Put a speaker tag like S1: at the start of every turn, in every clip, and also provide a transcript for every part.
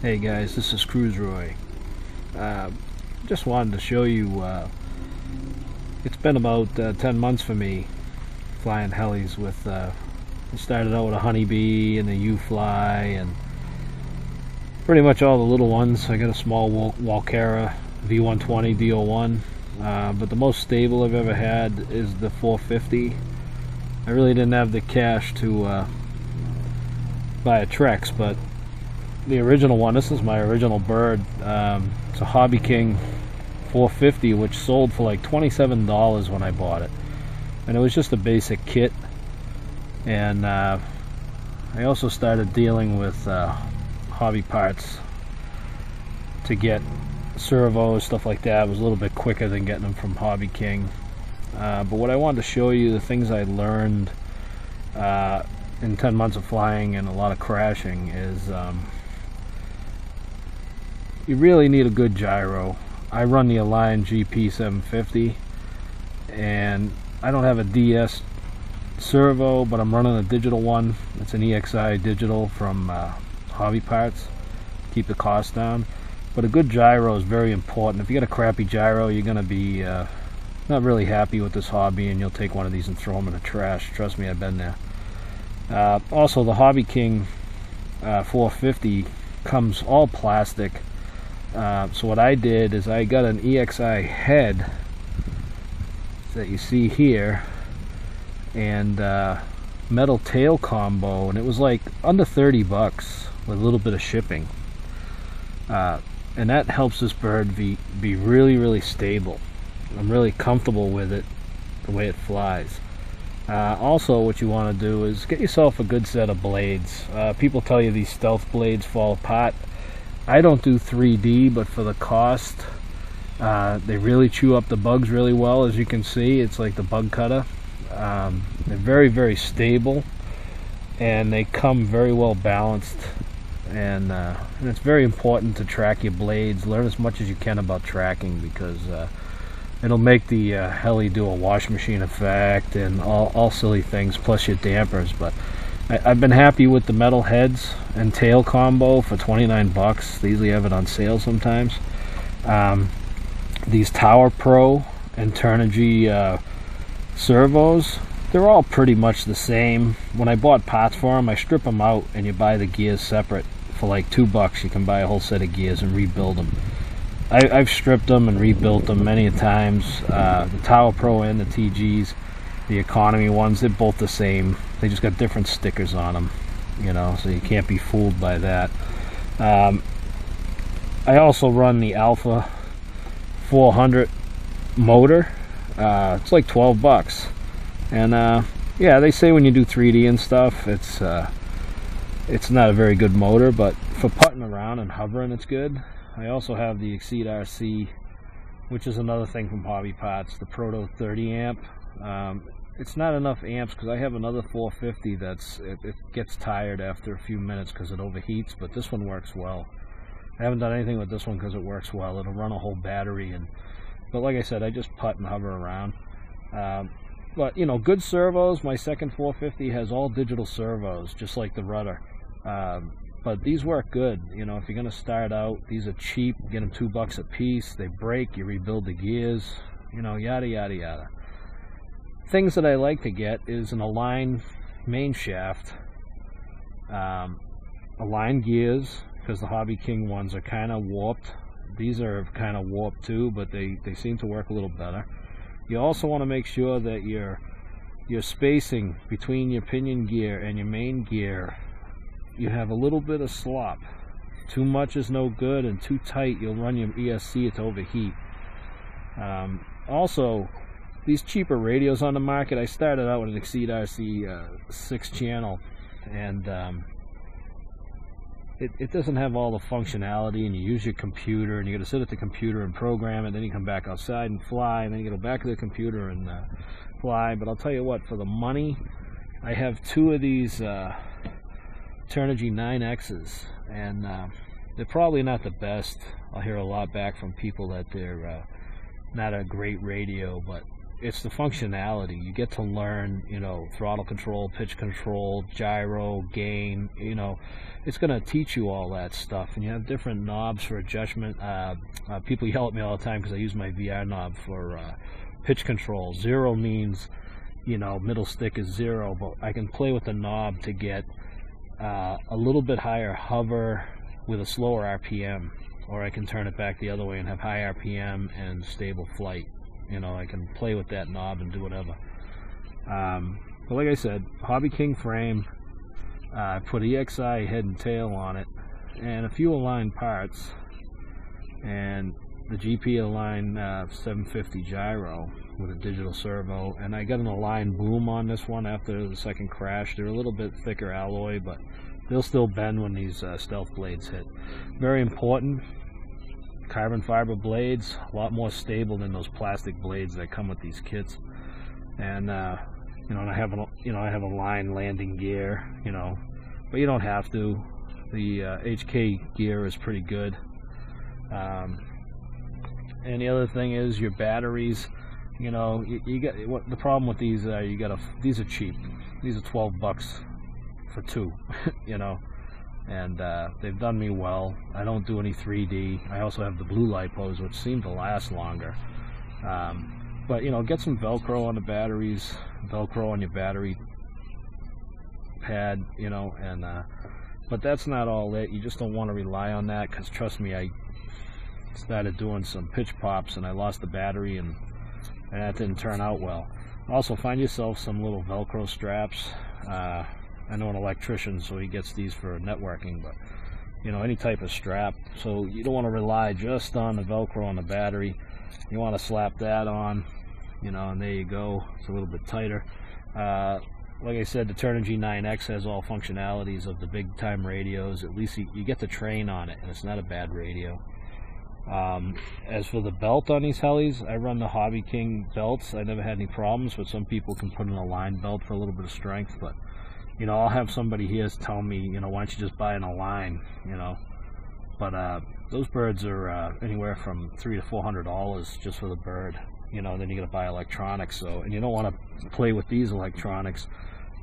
S1: Hey guys, this is Cruiseroy. Just wanted to show you, it's been about 10 months for me flying helis with, I started out with a Honeybee and a U-Fly and pretty much all the little ones. I got a small Walkera V120 DO1, but the most stable I've ever had is the 450. I really didn't have the cash to buy a Trex, but the original one, this is my original bird. It's a Hobby King 450, which sold for like $27 when I bought it, and it was just a basic kit. And I also started dealing with hobby parts to get servos, stuff like that. It was a little bit quicker than getting them from Hobby King. But what I wanted to show you, the things I learned in 10 months of flying and a lot of crashing, is you really need a good gyro. I run the Align GP 750, and I don't have a DS servo, but I'm running a digital one. It's an EXI digital from Hobby Parts. Keep the cost down. But a good gyro is very important. If you got a crappy gyro, you're going to be not really happy with this hobby, and you'll take one of these and throw them in the trash. Trust me, I've been there. Also, the Hobby King 450 comes all plastic. So what I did is I got an EXI head that you see here, and metal tail combo, and it was like under 30 bucks with a little bit of shipping. And that helps this bird be really stable. I'm really comfortable with it, the way it flies. Also, what you want to do is get yourself a good set of blades. People tell you these stealth blades fall apart. I don't do 3D, but for the cost, they really chew up the bugs really well. As you can see, it's like the bug cutter. They're very stable, and they come very well balanced. And it's very important to track your blades. Learn as much as you can about tracking, because it'll make the heli do a wash machine effect and all silly things, plus your dampers. But I've been happy with the metal heads and tail combo for 29 bucks. They usually have it on sale sometimes. These Tower Pro and Turnigy servos, they're all pretty much the same. When I bought parts for them, I strip them out and you buy the gears separate. For like $2 you can buy a whole set of gears and rebuild them. I've stripped them and rebuilt them many times. The Tower Pro and the TGs, the economy ones, they're both the same. They just got different stickers on them, you know, so you can't be fooled by that. I also run the Alpha 400 motor. It's like 12 bucks. And yeah, they say when you do 3D and stuff, it's not a very good motor, but for putting around and hovering, it's good. I also have the Exceed RC, which is another thing from Hobby Parts, the Proto 30 amp. It's not enough amps because I have another 450 it gets tired after a few minutes because it overheats, but this one works well. I haven't done anything with this one because it works well. It'll run a whole battery, but like I said, I just putt and hover around. But you know, good servos. My second 450 has all digital servos, just like the rudder. But these work good. You know, if you're gonna start out, these are cheap. Get them $2 a piece. They break, you rebuild the gears. You know, yada yada. Things that I like to get is an Align main shaft, Align gears, because the Hobby King ones are kind of warped. These are kind of warped too, but they seem to work a little better. You also want to make sure that your spacing between your pinion gear and your main gear, you have a little bit of slop. Too much is no good, and too tight, you'll run your ESC to overheat. Also, these cheaper radios on the market, I started out with an Exceed RC 6-channel, and it doesn't have all the functionality, and you use your computer, and you got to sit at the computer and program it, then you come back outside and fly, and then you go back to the computer and fly. But I'll tell you what, for the money, I have 2 of these Turnigy 9Xs, and they're probably not the best. I'll hear a lot back from people that they're not a great radio, but it's the functionality. You get to learn, you know, throttle control, pitch control, gyro, gain, you know, it's going to teach you all that stuff. And you have different knobs for adjustment. People yell at me all the time because I use my VR knob for pitch control. 0 means, you know, middle stick is 0, but I can play with the knob to get a little bit higher hover with a slower RPM, or I can turn it back the other way and have high RPM and stable flight. You know, I can play with that knob and do whatever. But like I said, Hobby King frame. I put EXI head and tail on it, and a few aligned parts, and the GP aligned 750 gyro with a digital servo, and I got an aligned boom on this one after the second crash. They're a little bit thicker alloy, but they'll still bend when these stealth blades hit. Very important. Carbon fiber blades, a lot more stable than those plastic blades that come with these kits. And you know, and I have a line landing gear, you know, but you don't have to. The HK gear is pretty good. And the other thing is your batteries. You know, you got what the problem with these are. These are cheap. These are $12 for 2. You know. And they've done me well. I don't do any 3D. I also have the blue lipos, which seem to last longer. But you know, get some Velcro on the batteries, Velcro on your battery pad, you know. And but that's not all it. You just don't want to rely on that, because trust me, I started doing some pitch pops and I lost the battery, and that didn't turn out well. Also, find yourself some little Velcro straps. I know an electrician, so he gets these for networking, but you know, any type of strap. So you don't want to rely just on the Velcro on the battery. You want to slap that on, you know, and there you go. It's a little bit tighter. Like I said, the Turnigy 9X has all functionalities of the big time radios. At least you get the train on it, and it's not a bad radio. As for the belt on these helis, I run the Hobby King belts. I never had any problems, but some people can put in a line belt for a little bit of strength. But you know, I'll have somebody here tell me, you know, why don't you just buy an Align, you know. But those birds are anywhere from $300 to $400 just for the bird, you know. Then you got to buy electronics. So, and you don't want to play with these electronics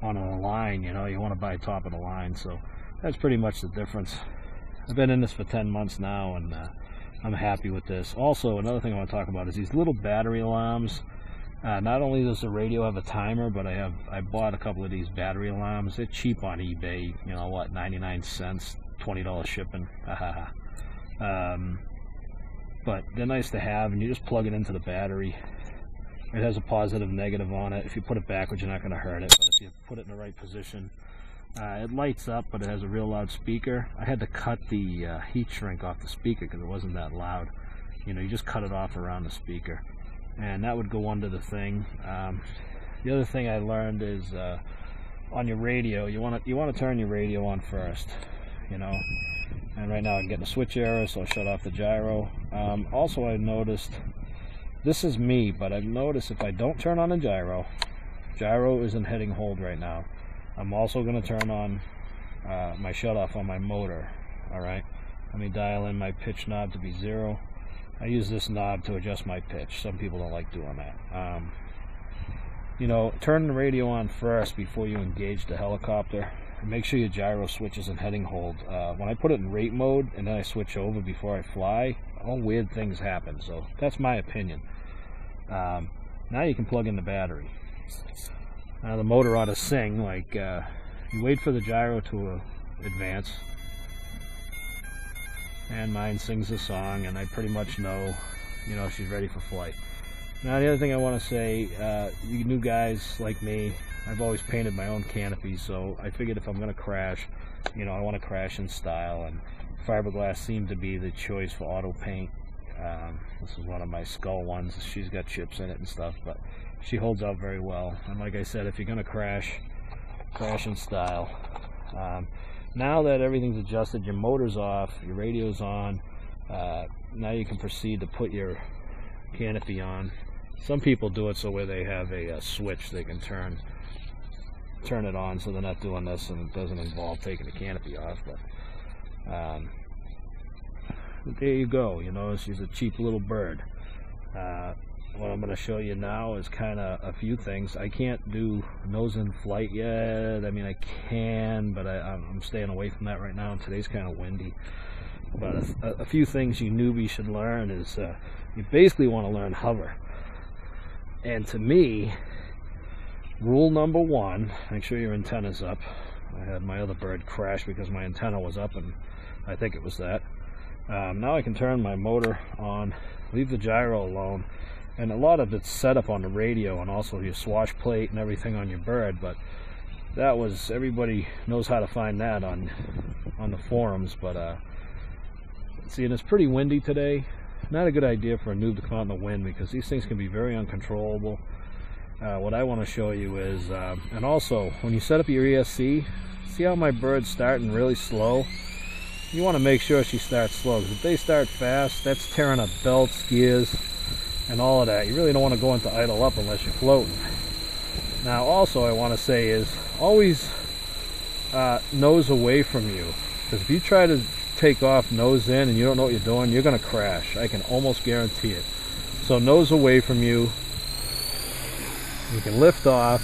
S1: on an Align, you know. You want to buy top of the line. So that's pretty much the difference. I've been in this for 10 months now, and I'm happy with this. Also, another thing I want to talk about is these little battery alarms. Not only does the radio have a timer, but I bought a couple of these battery alarms. They're cheap on eBay. You know what, 99 cents, $20 shipping. But they're nice to have, and you just plug it into the battery. It has a positive, negative on it. If you put it backwards, you're not going to hurt it. But if you put it in the right position, it lights up, but it has a real loud speaker. I had to cut the heat shrink off the speaker because it wasn't that loud. You know, you just cut it off around the speaker, and that would go under the thing. The other thing I learned is on your radio, you want to turn your radio on first, you know. And right now I'm getting a switch error, so I'll shut off the gyro. Also, I noticed, this is me, but I've noticed if I don't turn on the gyro is in heading hold right now. I'm also going to turn on my shutoff on my motor. Alright, let me dial in my pitch knob to be 0. I use this knob to adjust my pitch. Some people don't like doing that. You know, turn the radio on first before you engage the helicopter. Make sure your gyro switch is in heading hold. When I put it in rate mode and then I switch over before I fly, all weird things happen. So that's my opinion. Now you can plug in the battery. Now the motor ought to sing, like, you wait for the gyro to advance, and mine sings a song, and I pretty much know, you know, she's ready for flight. Now the other thing I want to say, you new guys like me, I've always painted my own canopy, so I figured if I'm going to crash, you know, I want to crash in style, and fiberglass seemed to be the choice for auto paint. This is one of my skull ones. She's got chips in it and stuff, but she holds out very well. And like I said, if you're going to crash in style. Now that everything's adjusted, your motor's off, your radio's on, now you can proceed to put your canopy on. Some people do it so where they have a switch they can turn it on, so they're not doing this, and it doesn't involve taking the canopy off. But there you go. You know, she's a cheap little bird. what I'm going to show you now is kind of a few things. I can't do nose in flight yet. I mean, I can, but I'm staying away from that right now. Today's kind of windy. But a few things you newbies should learn is you basically want to learn hover. And to me, rule number one, make sure your antenna's up. I had my other bird crash because my antenna was up, and I think it was that. Now I can turn my motor on, leave the gyro alone, and a lot of it's set up on the radio and also your swash plate and everything on your bird, but that was, everybody knows how to find that on the forums. But see, and it's pretty windy today. Not a good idea for a noob to come out in the wind because these things can be very uncontrollable. What I want to show you is, and also when you set up your ESC, see how my bird's starting really slow? You want to make sure she starts slow, because if they start fast, that's tearing up belts, gears, and all of that. You really don't want to go into idle up unless you're floating. Now also I want to say is, always nose away from you, because if you try to take off nose in and you don't know what you're doing, you're going to crash. I can almost guarantee it. So nose away from you. You can lift off.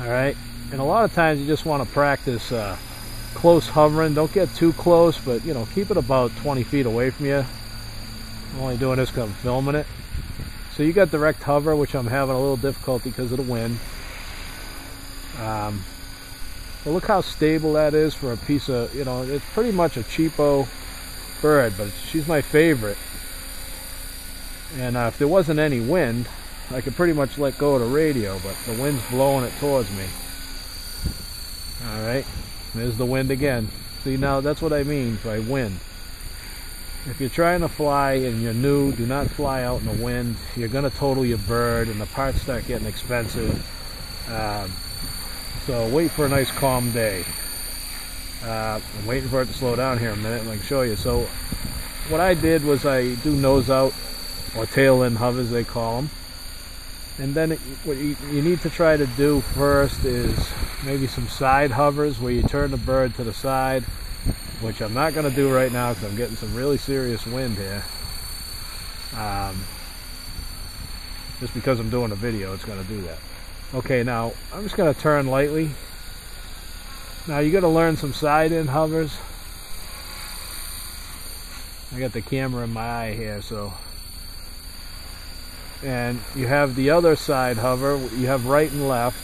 S1: Alright, and a lot of times you just want to practice close hovering. Don't get too close, but you know, keep it about 20 feet away from you. I'm only doing this because I'm filming it. So you got direct hover, which I'm having a little difficulty because of the wind. But look how stable that is for a piece of, you know, it's pretty much a cheapo bird, but she's my favorite. And if there wasn't any wind, I could pretty much let go of the radio, but the wind's blowing it towards me. Alright, there's the wind again. See, now that's what I mean by wind. If you're trying to fly and you're new, do not fly out in the wind. You're going to total your bird and the parts start getting expensive. So wait for a nice calm day. I'm waiting for it to slow down here a minute and I can show you. So what I did was I do nose out, or tail in hovers they call them. And then what you need to try to do first is maybe some side hovers where you turn the bird to the side, which I'm not going to do right now because I'm getting some really serious wind here. Just because I'm doing a video, it's going to do that. Okay, now I'm just going to turn lightly. Now you got to learn some side in hovers. I got the camera in my eye here, so. And you have the other side hover. You have right and left.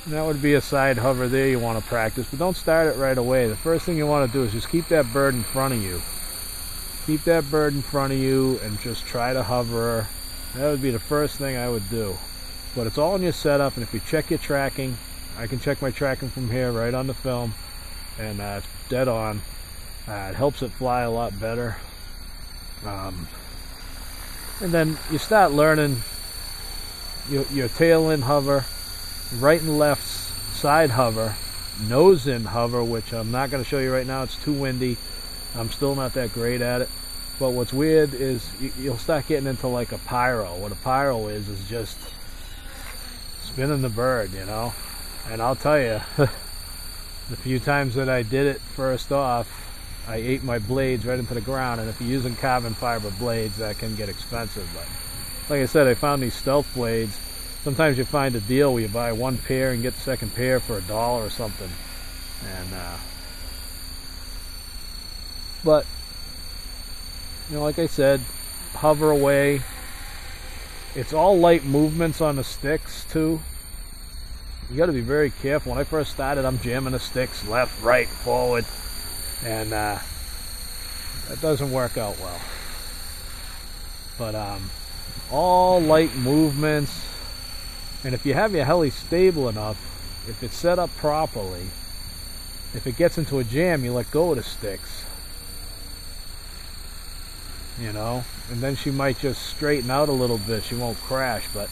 S1: And that would be a side hover there you want to practice, but don't start it right away. The first thing you want to do is just keep that bird in front of you. Keep that bird in front of you and just try to hover her. That would be the first thing I would do. But it's all in your setup, and if you check your tracking, I can check my tracking from here right on the film, and it's dead on. It helps it fly a lot better. And then you start learning your tail in hover, right and left side hover, nose in hover, which I'm not going to show you right now. It's too windy. I'm still not that great at it. But what's weird is you'll start getting into like a pyro. What a pyro is just spinning the bird, you know. And I'll tell you, the few times that I did it first off, I ate my blades right into the ground. And if you're using carbon fiber blades, that can get expensive. But like I said, I found these stealth blades. Sometimes you find a deal where you buy one pair and get the second pair for $1 or something. And but you know, like I said, hover away. It's all light movements on the sticks too. You got to be very careful. When I first started, I'm jamming the sticks left, right, forward, and that doesn't work out well. But all light movements. And if you have your heli stable enough, if it's set up properly, if it gets into a jam, you let go of the sticks. You know, and then she might just straighten out a little bit. She won't crash, but